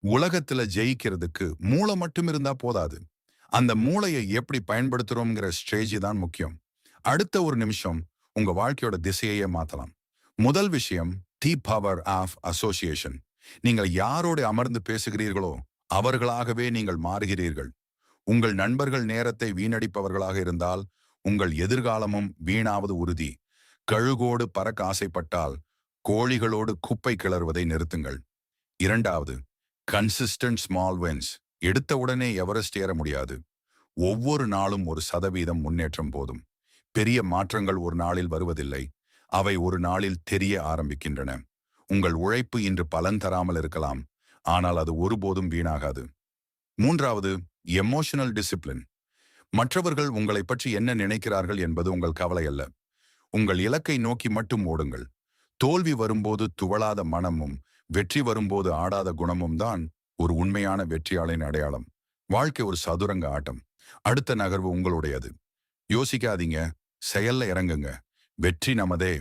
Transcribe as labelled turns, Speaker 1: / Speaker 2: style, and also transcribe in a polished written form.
Speaker 1: உலகத்துல ஜெயிக்கிறதுக்கு மூளை மட்டும் இருந்தா போதாது. அந்த மூளையை எப்படி பயன்படுத்துறோம்ங்கிற ஸ்ட்ரேஜி தான் முக்கியம். அடுத்த ஒரு நிமிஷம் உங்க வாழ்க்கையோட திசையையே மாத்தலாம். முதல் விஷயம், தி பவர் ஆஃப் அசோசியேஷன். நீங்கள் யாரோடு அமர்ந்து பேசுகிறீர்களோ அவர்களாகவே நீங்கள் மாறுகிறீர்கள். உங்கள் நண்பர்கள் நேரத்தை வீணடிப்பவர்களாக இருந்தால் உங்கள் எதிர்காலமும் வீணாவது உறுதி. கழுகோடு பறக்க ஆசைப்பட்டால் கோழிகளோடு குப்பை கிளறுவதை நிறுத்துங்கள். இரண்டாவது, கன்சிஸ்டன்ட் ஸ்மால் வின்ஸ். எடுத்த உடனே எவரெஸ்ட் ஏற முடியாது. ஒவ்வொரு நாளும் 1% முன்னேற்றம் போதும். பெரிய மாற்றங்கள் ஒரு நாளில் வருவதில்லை. அவை ஒரு நாளில் தெரிய ஆரம்பிக்கின்றன. உங்கள் உழைப்பு இன்று பலன் தராமல் இருக்கலாம், ஆனால் அது ஒருபோதும் வீணாகாது. மூன்றாவது, எமோஷனல் டிசிப்ளின். மற்றவர்கள் உங்களை பற்றி என்ன நினைக்கிறார்கள் என்பது உங்கள் கவலை அல்ல. உங்கள் இலக்கை நோக்கி மட்டும் ஓடுங்கள். தோல்வி வரும்போது துவளாத மனமும் வெற்றி வரும்போது ஆடாத குணமும் தான் ஒரு உண்மையான வெற்றியாளரின் அடையாளம். வாழ்க்கை ஒரு சதுரங்க ஆட்டம். அடுத்த நகர்வு உங்களுடையது. யோசிக்காதீங்க, செயல்ல இறங்குங்க. வெற்றி நமதே.